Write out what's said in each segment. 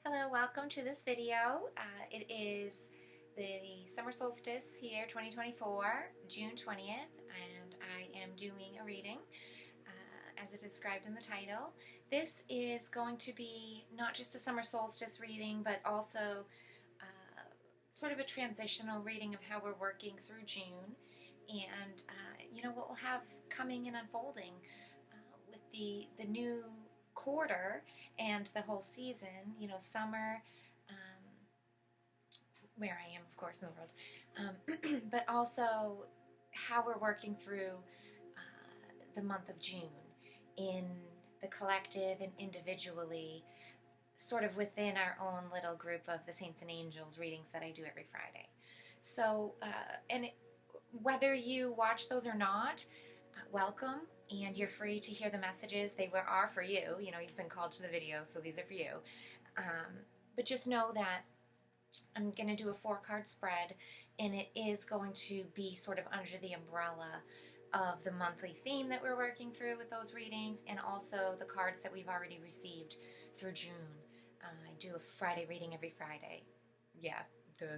Hello, welcome to this video. It is the Summer Solstice here, 2024, June 20th, and I am doing a reading as it is described in the title. This is going to be not just a Summer Solstice reading, but also sort of a transitional reading of how we're working through June and what we'll have coming and unfolding with the new quarter and the whole season, summer, where I am, of course, in the world, but also how we're working through the month of June in the collective and individually, sort of within our own little group of the Saints and Angels readings that I do every Friday. So, whether you watch those or not, welcome, and you're free to hear the messages. They are for you. You've been called to the video, so these are for you. But just know that I'm going to do a 4-card spread, and it is going to be sort of under the umbrella of the monthly theme that we're working through with those readings, and also the cards that we've already received through June. I do a Friday reading every Friday. Yeah, duh.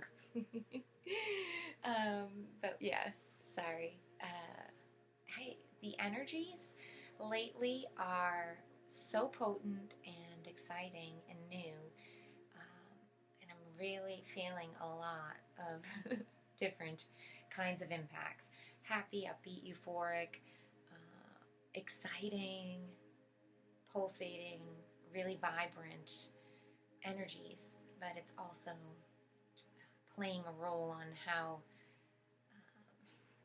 But yeah, sorry. The energies lately are so potent and exciting and new, and I'm really feeling a lot of different kinds of impacts. Happy, upbeat, euphoric, exciting, pulsating, really vibrant energies, but it's also playing a role on how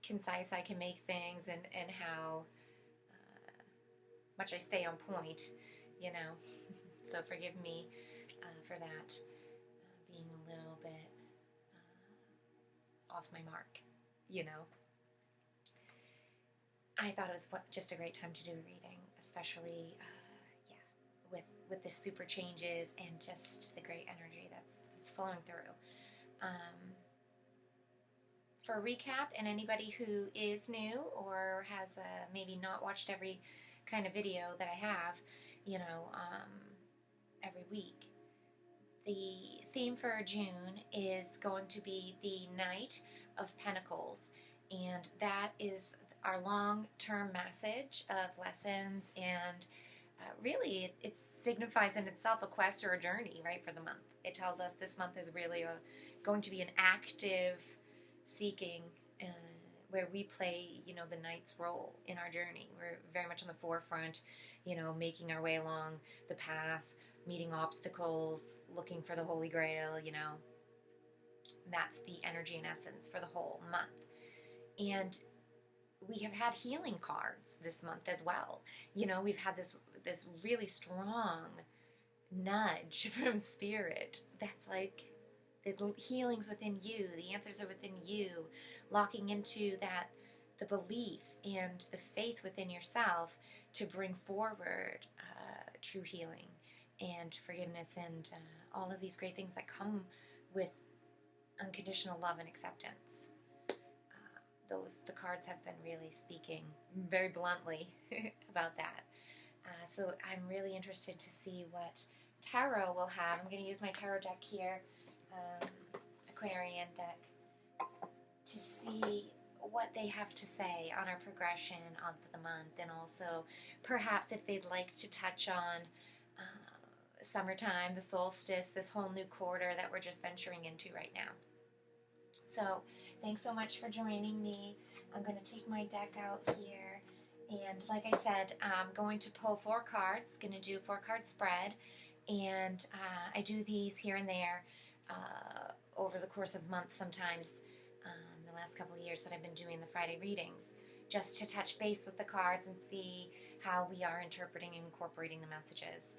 concise I can make things and how much I stay on point, So forgive me for that, being a little bit off my mark, I thought it was just a great time to do a reading, especially, with the super changes and just the great energy that's flowing through. For a recap, and anybody who is new or has maybe not watched every kind of video that I have, every week, the theme for June is going to be the Knight of Pentacles, and that is our long-term message of lessons, and really it signifies in itself a quest or a journey, right, for the month. It tells us this month is really going to be an active seeking, where we play, the knight's role in our journey. We're very much on the forefront, making our way along the path, meeting obstacles, looking for the Holy Grail, That's the energy in essence for the whole month. And we have had healing cards this month as well. We've had this really strong nudge from Spirit that's like, the healing's within you, the answers are within you, locking into the belief and the faith within yourself to bring forward true healing and forgiveness and all of these great things that come with unconditional love and acceptance. The cards have been really speaking very bluntly about that. So I'm really interested to see what tarot will have. I'm going to use my tarot deck here, Aquarian deck, to see what they have to say on our progression of the month, and also perhaps if they'd like to touch on summertime, the solstice, this whole new quarter that we're just venturing into right now. So thanks so much for joining me. I'm going to take my deck out here, and like I said, I'm going to pull 4 cards, going to do a 4-card spread, and I do these here and there over the course of months sometimes, the last couple of years that I've been doing the Friday readings, just to touch base with the cards and see how we are interpreting and incorporating the messages.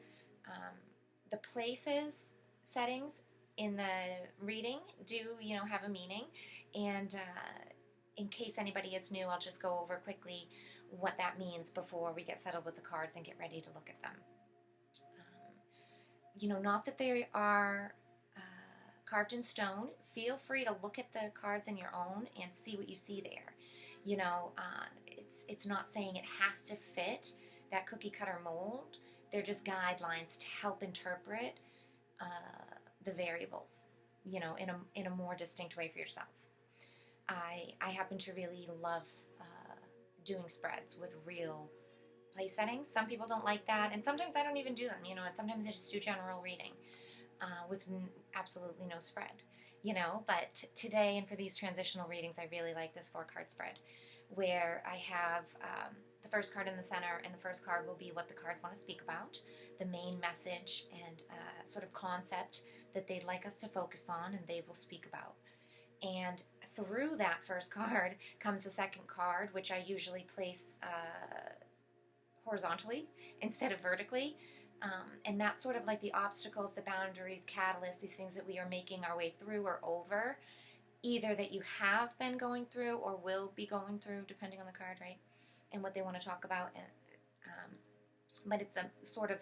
The places, settings in the reading do, have a meaning, and in case anybody is new, I'll just go over quickly what that means before we get settled with the cards and get ready to look at them. Not that they are carved in stone. Feel free to look at the cards in your own and see what you see there. It's not saying it has to fit that cookie cutter mold. They're just guidelines to help interpret the variables, in a more distinct way for yourself. I happen to really love doing spreads with real place settings. Some people don't like that, and sometimes I don't even do them, and sometimes I just do general reading with absolutely no spread, But today and for these transitional readings, I really like this 4-card spread where I have the first card in the center, and the first card will be what the cards want to speak about, the main message and sort of concept that they'd like us to focus on, and they will speak about. And through that first card comes the second card, which I usually place horizontally instead of vertically. And that's sort of like the obstacles, the boundaries, catalysts, these things that we are making our way through or over, either that you have been going through or will be going through, depending on the card, right? And what they want to talk about. But it's a sort of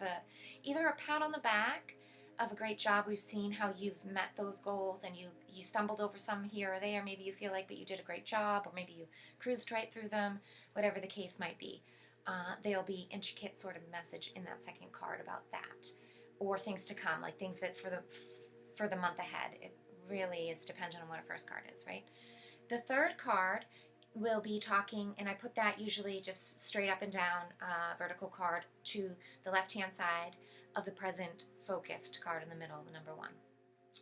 either a pat on the back of a great job. We've seen how you've met those goals, and you stumbled over some here or there. Maybe you feel like, but you did a great job, or maybe you cruised right through them, whatever the case might be. There'll be intricate sort of message in that second card about that, or things to come, like things that for the month ahead. It really is dependent on what a first card is, right? The third card will be talking, and I put that usually just straight up and down, vertical card to the left-hand side of the present focused card in the middle, the number 1.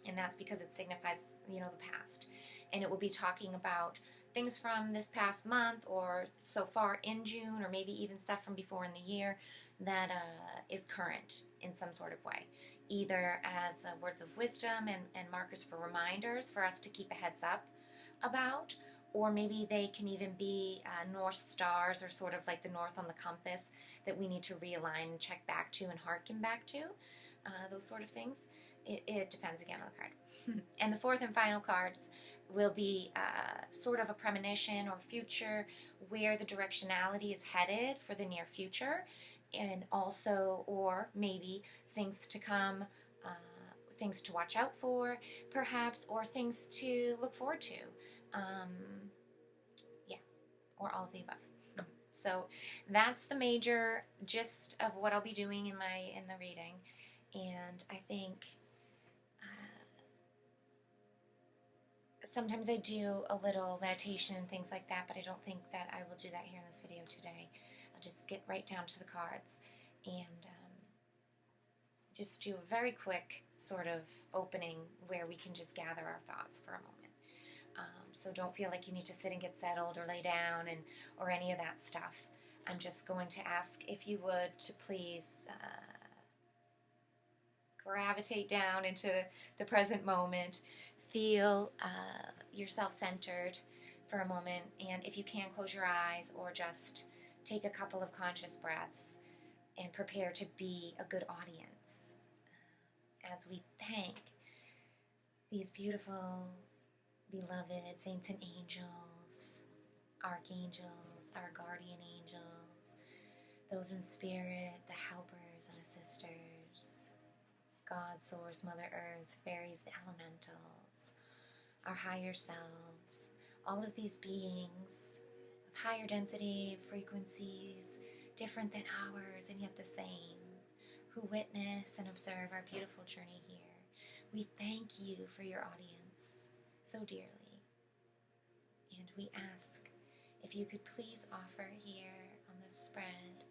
And that's because it signifies, the past. And it will be talking about things from this past month or so far in June, or maybe even stuff from before in the year that is current in some sort of way, either as words of wisdom and markers for reminders for us to keep a heads up about, or maybe they can even be North Stars, or sort of like the north on the compass that we need to realign and check back to and hearken back to, those sort of things. It depends again on the card. And the fourth and final cards will be sort of a premonition or future, where the directionality is headed for the near future, and also, or maybe things to come, things to watch out for, perhaps, or things to look forward to. Or all of the above. So that's the major gist of what I'll be doing in the reading. And I think sometimes I do a little meditation and things like that, but I don't think that I will do that here in this video today. I'll just get right down to the cards and just do a very quick sort of opening where we can just gather our thoughts for a moment. So don't feel like you need to sit and get settled or lay down or any of that stuff. I'm just going to ask if you would to please gravitate down into the present moment. Feel yourself centered for a moment, and if you can, close your eyes or just take a couple of conscious breaths and prepare to be a good audience as we thank these beautiful, beloved saints and angels, archangels, our guardian angels, those in spirit, the helpers and assisters, God, Source, Mother Earth, fairies, the elementals, our higher selves, all of these beings of higher density, frequencies, different than ours and yet the same, who witness and observe our beautiful journey here. We thank you for your audience so dearly, and we ask if you could please offer here on this spread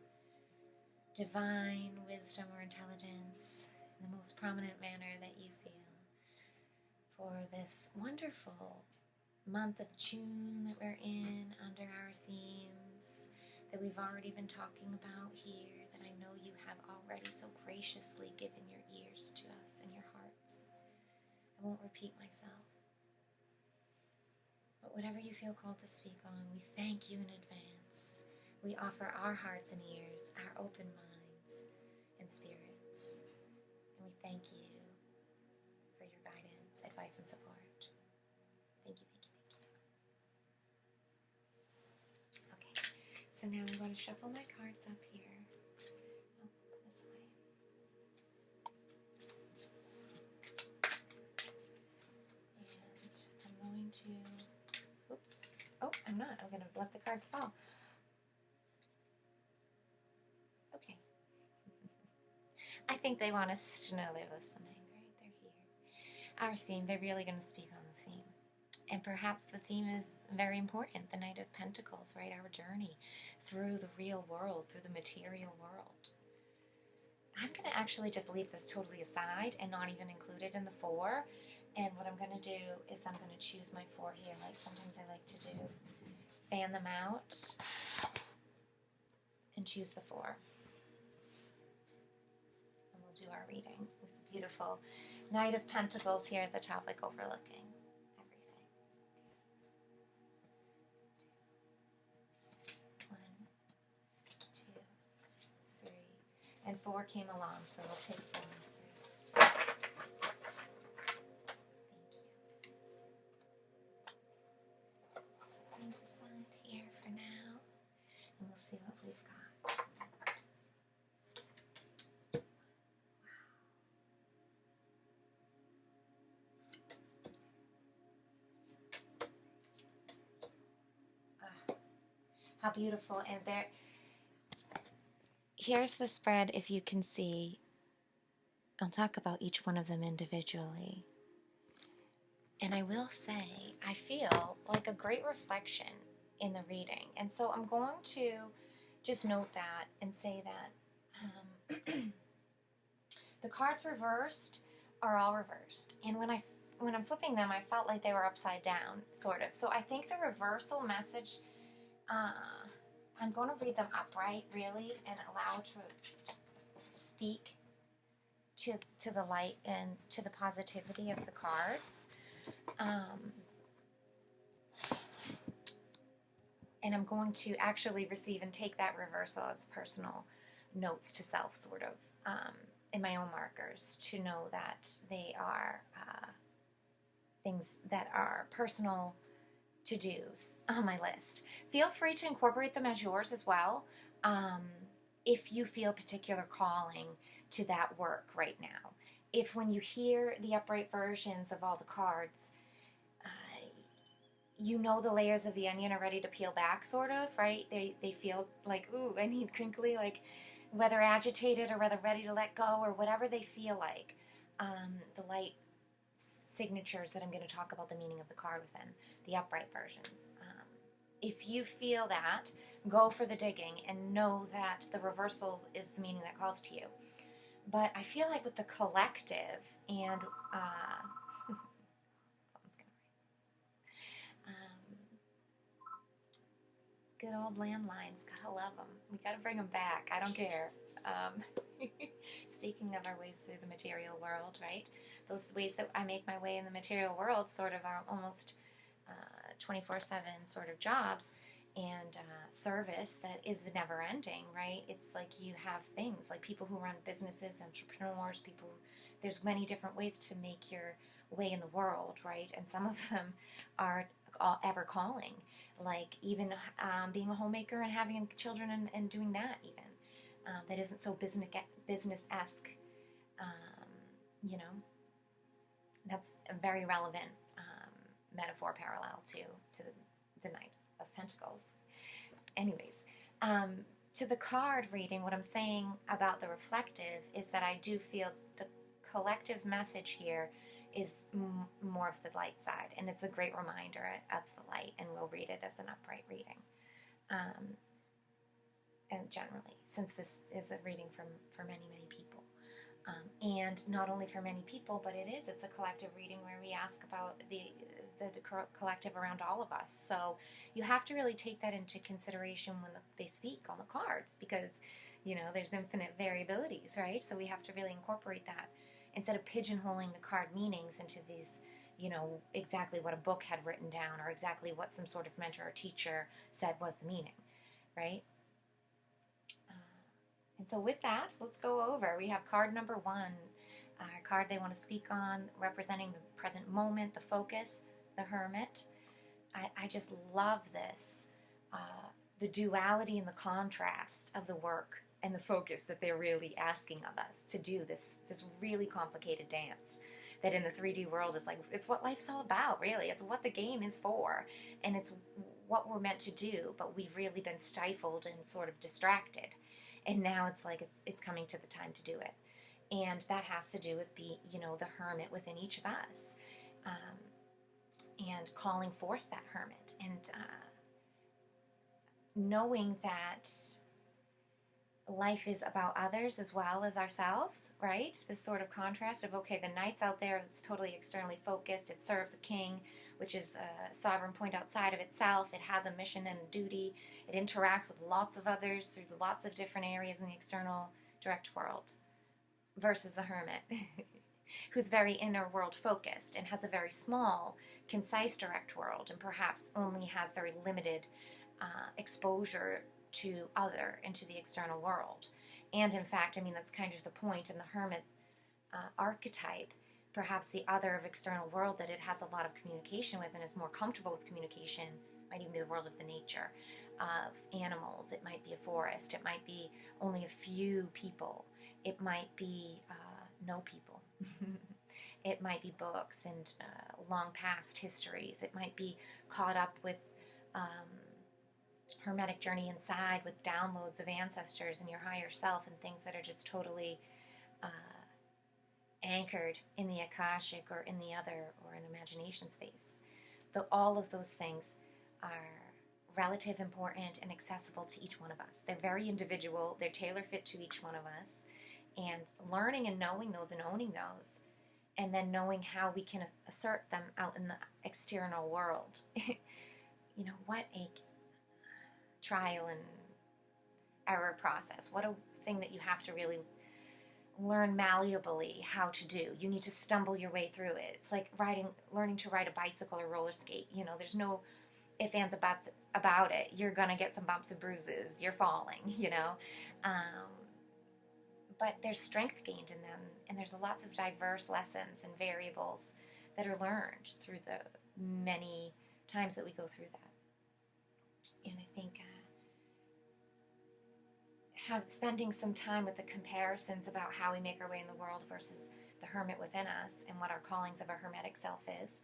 divine wisdom or intelligence in the most prominent manner that you feel for this wonderful month of June that we're in, under our themes that we've already been talking about here, that I know you have already so graciously given your ears to us and your hearts. I won't repeat myself. But whatever you feel called to speak on, we thank you in advance. We offer our hearts and ears, our open minds and spirits. And we thank you for your guidance, advice, and support. Thank you, thank you, thank you. Okay, so now I'm going to shuffle my cards up here. Oh, this way. And I'm going to... Oops. Oh, I'm not. I'm going to let the cards fall. Okay. I think they want us to know they're listening, right? our theme. They're really going to speak on the theme. And perhaps the theme is very important, the Knight of Pentacles, right? Our journey through the real world, through the material world. I'm going to actually just leave this totally aside and not even include it in the 4. And what I'm going to do is I'm going to choose my 4 here, like sometimes I like to do. Fan them out and choose the 4. And we'll do our reading with the beautiful Knight of Pentacles here at the top, like overlooking everything. 1, 2, 3, and 4 came along, so we'll take 4 and 3. Thank you. So things aside here for now, and we'll see what we've got. How beautiful. And there, here's the spread, if you can see. I'll talk about each one of them individually. And I will say, I feel like a great reflection in the reading. And so I'm going to just note that and say that the cards reversed are all reversed. And when I'm flipping them, I felt like they were upside down, sort of. So I think the reversal message, I'm going to read them upright, really, and allow to speak to the light and to the positivity of the cards. And I'm going to actually receive and take that reversal as personal notes to self, sort of, in my own markers, to know that they are things that are personal to-dos on my list. Feel free to incorporate them as yours as well, if you feel particular calling to that work right now. If when you hear the upright versions of all the cards, you know the layers of the onion are ready to peel back, sort of, right? They feel like, ooh, I need crinkly, like whether agitated or whether ready to let go or whatever they feel like. The light signatures that I'm going to talk about the meaning of the card within, the upright versions. If you feel that, go for the digging and know that the reversal is the meaning that calls to you. But I feel like with the collective and good old landlines, gotta love them. We gotta bring them back. I don't care. Speaking of our ways through the material world, right? Those ways that I make my way in the material world sort of are almost 24/7 sort of jobs and service that is never ending, right? It's like you have things like people who run businesses, entrepreneurs, people. There's many different ways to make your way in the world, right? And some of them are ever calling, like even being a homemaker and having children and doing that even. That isn't so business-esque, you know. That's a very relevant metaphor parallel to the Knight of Pentacles. Anyways, to the card reading, what I'm saying about the reflective is that I do feel the collective message here is more of the light side, and it's a great reminder of the light, and we'll read it as an upright reading. And generally, since this is a reading for many, many people. And not only for many people, but it's a collective reading where we ask about the collective around all of us. So you have to really take that into consideration when they speak on the cards, because, you know, there's infinite variabilities, right? So we have to really incorporate that instead of pigeonholing the card meanings into these, you know, exactly what a book had written down or exactly what some sort of mentor or teacher said was the meaning, right? And so with that, let's go over. We have card number 1, our card they want to speak on, representing the present moment, the focus, the Hermit. I just love this, the duality and the contrast of the work and the focus that they're really asking of us to do, this really complicated dance that in the 3D world is like, it's what life's all about, really. It's what the game is for, and it's what we're meant to do, but we've really been stifled and sort of distracted. And now it's like it's coming to the time to do it. And that has to do with the hermit within each of us, and calling forth that hermit, and knowing that life is about others as well as ourselves, right? This sort of contrast of, okay, the knight's out there, it's totally externally focused, it serves a king, which is a sovereign point outside of itself, it has a mission and a duty, it interacts with lots of others through lots of different areas in the external direct world, versus the hermit, who's very inner world focused and has a very small, concise direct world, and perhaps only has very limited exposure to other and to the external world. And in fact, I mean, that's kind of the point in the hermit archetype, perhaps the other of external world that it has a lot of communication with and is more comfortable with communication might even be the world of the nature, of animals. It might be a forest, it might be only a few people, it might be no people. It might be books and long past histories. It might be caught up with hermetic journey inside, with downloads of ancestors and your higher self and things that are just totally anchored in the Akashic or in the other or in imagination space. All of those things are relative, important, and accessible to each one of us. They're very individual. They're tailor-fit to each one of us. And learning and knowing those and owning those, and then knowing how we can assert them out in the external world. What a trial and error process. What a thing that you have to really learn malleably how to do. You need to stumble your way through it. It's like learning to ride a bicycle or roller skate. There's no ifs, ands, or buts about it. You're going to get some bumps and bruises. You're falling, but there's strength gained in them, and there's lots of diverse lessons and variables that are learned through the many times that we go through that. And I think spending some time with the comparisons about how we make our way in the world versus the hermit within us and what our callings of our hermetic self is,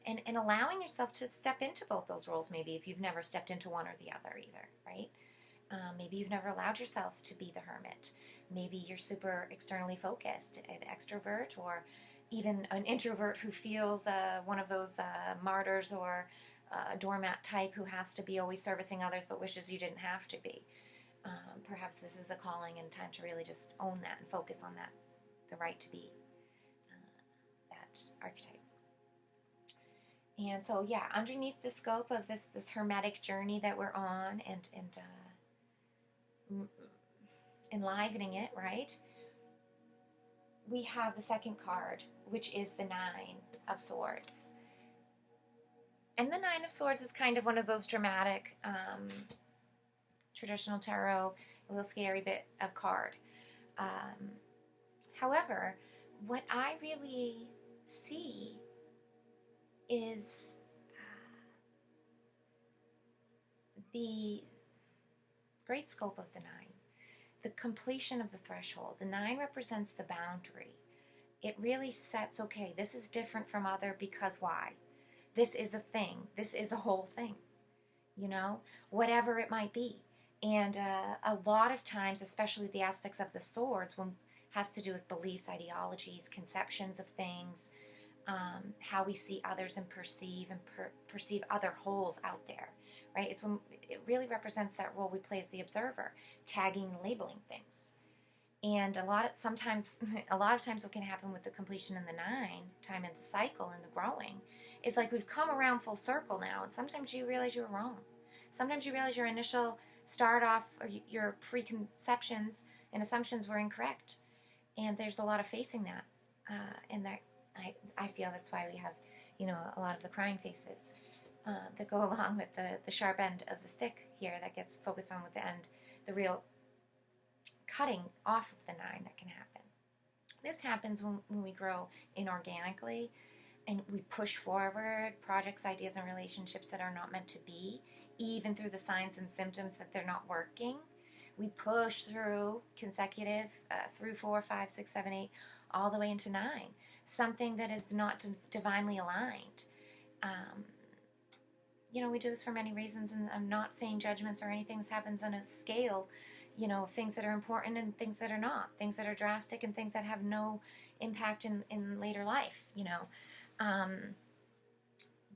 and allowing yourself to step into both those roles, maybe if you've never stepped into one or the other either, right? Maybe you've never allowed yourself to be the hermit. Maybe you're super externally focused, an extrovert, or even an introvert who feels one of those martyrs or doormat type who has to be always servicing others but wishes you didn't have to be. Perhaps this is a calling and time to really just own that and focus on that, the right to be that archetype. And so, yeah, underneath the scope of this hermetic journey that we're on and enlivening it, right? We have the second card, which is the Nine of Swords. And the Nine of Swords is kind of one of those dramatic, traditional tarot, a little scary bit of card. However, what I really see is the great scope of the Nine, the completion of the threshold. The Nine represents the boundary. It really sets, okay, this is different from other because why? This is a thing. This is a whole thing, whatever it might be. And a lot of times, especially the aspects of the swords, when has to do with beliefs, ideologies, conceptions of things, how we see others and perceive other wholes out there, right? It's when it really represents that role we play as the observer, tagging and labeling things. And a lot of times what can happen with the completion in the Nine, time in the cycle and the growing, is like we've come around full circle now, and sometimes you realize you were wrong. Sometimes you realize your initial start off or your preconceptions and assumptions were incorrect. And there's a lot of facing that. And that I feel that's why we have, a lot of the crying faces that go along with the sharp end of the stick here that gets focused on with the end, the real cutting off of the Nine that can happen. This happens when we grow inorganically and we push forward projects, ideas, and relationships that are not meant to be, even through the signs and symptoms that they're not working. We push through consecutive, through 4, 5, 6, 7, 8, all the way into 9. Something that is not divinely aligned. We do this for many reasons, and I'm not saying judgments or anything. This happens on a scale, you know, things that are important and things that are not, things that are drastic and things that have no impact in later life, you know. Um,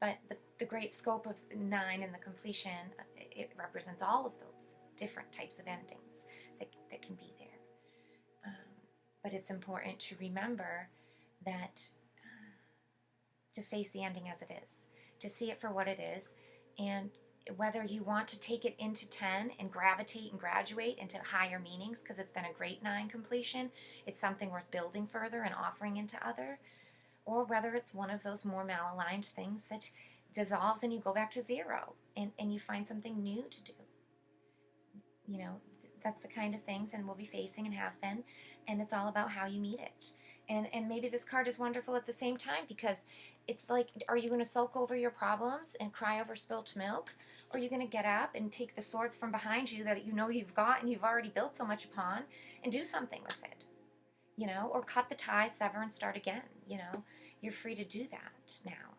but the great scope of 9 and the completion, it represents all of those different types of endings that can be there. But it's important to remember that to face the ending as it is, to see it for what it is, and whether you want to take it into 10 and gravitate and graduate into higher meanings because it's been a great 9 completion, it's something worth building further and offering into other, or whether it's one of those more malaligned things that dissolves and you go back to 0 and you find something new to do. You know, that's the kind of things and we'll be facing and have been, and it's all about how you meet it. And maybe this card is wonderful at the same time because it's like, are you going to sulk over your problems and cry over spilt milk? Or are you going to get up and take the swords from behind you that you know you've got and you've already built so much upon and do something with it? You know, or cut the tie, sever, and start again. You know, you're free to do that now.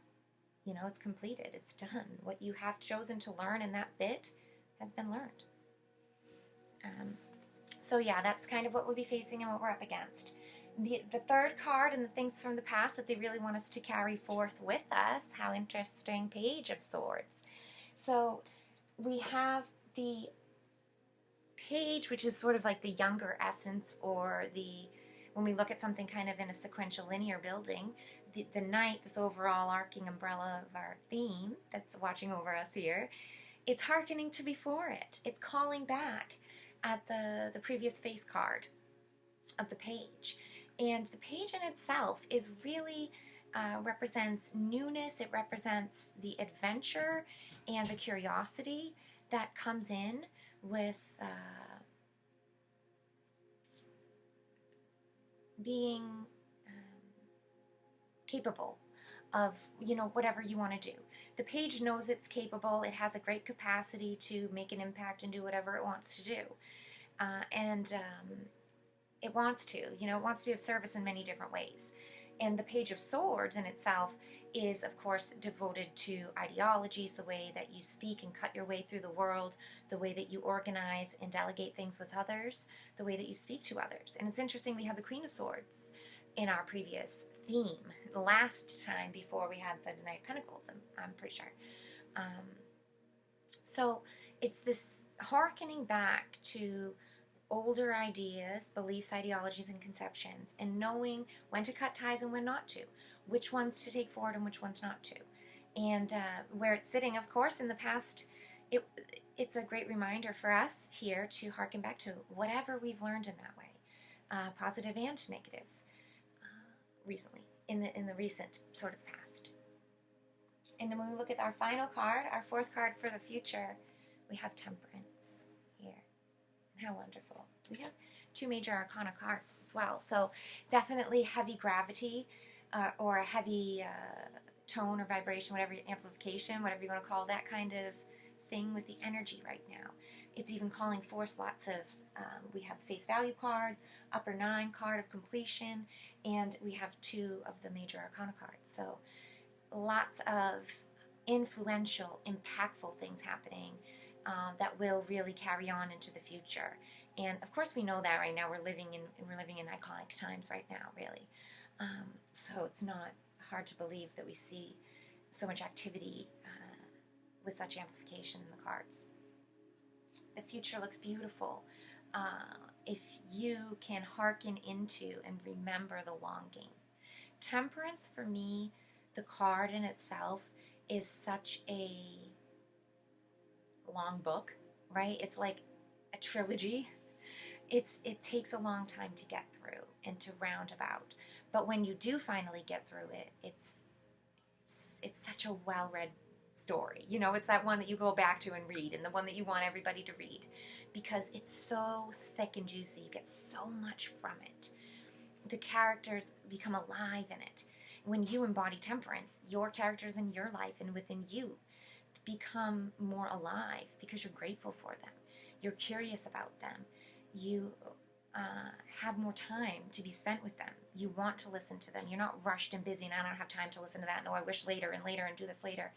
You know, it's completed. It's done. What you have chosen to learn in that bit has been learned. So yeah, that's kind of what we'll be facing and what we're up against. The third card and the things from the past that they really want us to carry forth with us. How interesting. Page of Swords. So we have the Page, which is sort of like the younger essence, or when we look at something kind of in a sequential linear building, the Knight, this overall arcing umbrella of our theme that's watching over us here, it's hearkening to before it. It's calling back at the previous face card of the Page. And the Page in itself is really represents newness. It represents the adventure and the curiosity that comes in with being capable of, you know, whatever you want to do. The Page knows it's capable. It has a great capacity to make an impact and do whatever it wants to do. It wants to, you know, it wants to be of service in many different ways. And the Page of Swords in itself is, of course, devoted to ideologies, the way that you speak and cut your way through the world, the way that you organize and delegate things with others, the way that you speak to others. And it's interesting, we had the Queen of Swords in our previous theme last time before we had the Knight of Pentacles, I'm pretty sure. So it's this hearkening back to older ideas, beliefs, ideologies, and conceptions, and knowing when to cut ties and when not to, which ones to take forward and which ones not to. And where it's sitting, of course, in the past, it's a great reminder for us here to hearken back to whatever we've learned in that way, positive and negative, recently, in the recent sort of past. And then when we look at our final card, our 4th card for the future, we have Temperance here. How wonderful. We have 2 major arcana cards as well. So definitely heavy gravity or a heavy tone or vibration, whatever, amplification, whatever you want to call that kind of thing with the energy right now. It's even calling forth lots of, we have face value cards, upper 9 card of completion, and we have 2 of the major arcana cards. So lots of influential, impactful things happening that will really carry on into the future. And of course we know that right now we're living in iconic times right now, really. So it's not hard to believe that we see so much activity with such amplification in the cards. The future looks beautiful if you can hearken into and remember the long game. Temperance, for me, the card in itself is such a long book, right? It's like a trilogy. It takes a long time to get through and to round about. But when you do finally get through it, it's such a well-read story. You know, it's that one that you go back to and read, and the one that you want everybody to read, because it's so thick and juicy. You get so much from it. The characters become alive in it. When you embody temperance, your characters in your life and within you become more alive because you're grateful for them. You're curious about them. You have more time to be spent with them. You want to listen to them. You're not rushed and busy and I don't have time to listen to that. No, I wish later and do this later.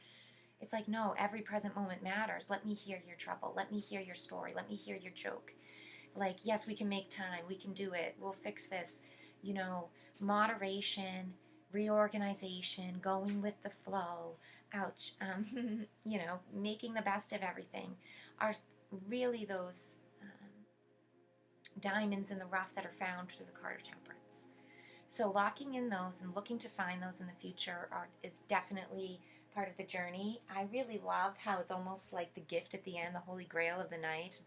It's like, no, every present moment matters. Let me hear your trouble. Let me hear your story. Let me hear your joke. like, yes, we can make time, we can do it, we'll fix this, you know, moderation, reorganization, going with the flow, ouch, you know, making the best of everything are really those diamonds in the rough that are found through the card of temperance. So locking in those and looking to find those in the future is definitely part of the journey. I really love how it's almost like the gift at the end, the holy grail of the night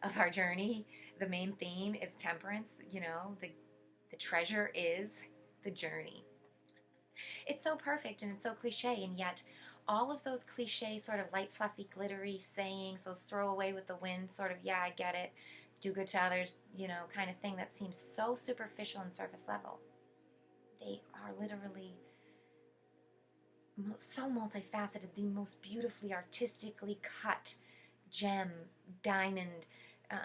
of our journey. The main theme is temperance. You know, the treasure is the journey. It's so perfect and it's so cliche, and yet all of those cliche sort of light, fluffy, glittery sayings, those throw away with the wind sort of, yeah, I get it, do good to others, you know, kind of thing that seems so superficial and surface level. They are literally so multifaceted, the most beautifully artistically cut gem, diamond, um,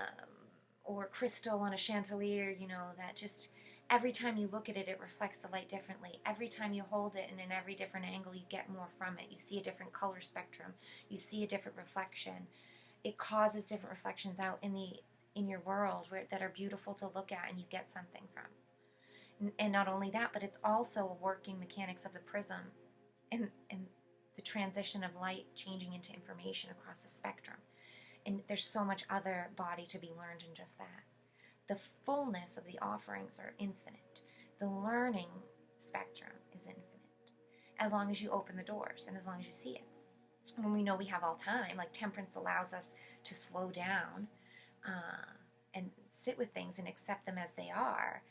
or crystal on a chandelier, you know, that just every time you look at it, it reflects the light differently. Every time you hold it, and in every different angle, you get more from it. You see a different color spectrum. You see a different reflection. It causes different reflections out in your world that are beautiful to look at, and you get something from. And not only that, but it's also a working mechanics of the prism and the transition of light changing into information across the spectrum. And there's so much other body to be learned in just that. The fullness of the offerings are infinite. The learning spectrum is infinite, as long as you open the doors and as long as you see it. When we know we have all time, like temperance allows us to slow down and sit with things and accept them as they are,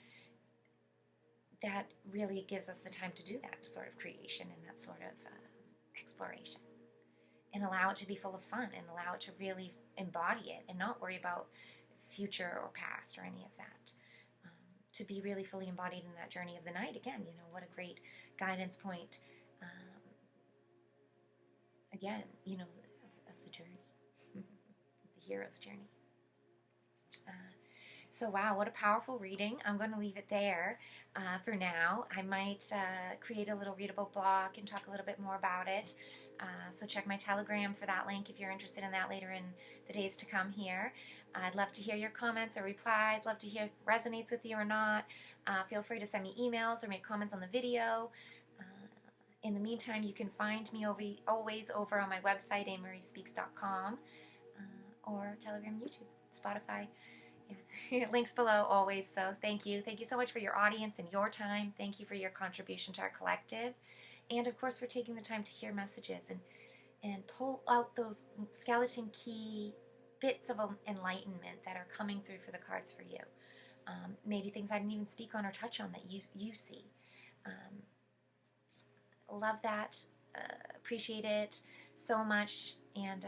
that really gives us the time to do that sort of creation and that sort of exploration, and allow it to be full of fun and allow it to really embody it and not worry about future or past or any of that. To be really fully embodied in that journey of the night. Again, you know, what a great guidance point, again, you know, of the journey, the hero's journey. So wow, what a powerful reading. I'm going to leave it there for now. I might create a little readable blog and talk a little bit more about it. So check my Telegram for that link if you're interested in that later in the days to come here. I'd love to hear your comments or replies. Love to hear if it resonates with you or not. Feel free to send me emails or make comments on the video. In the meantime, you can find me always over on my website, amariespeaks.com, or Telegram, YouTube, Spotify. Yeah. Links below always. So thank you. Thank you so much for your audience and your time. Thank you for your contribution to our collective. And of course for taking the time to hear messages and pull out those skeleton key bits of enlightenment that are coming through for the cards for you. Maybe things I didn't even speak on or touch on that you see. Love that. Appreciate it so much. And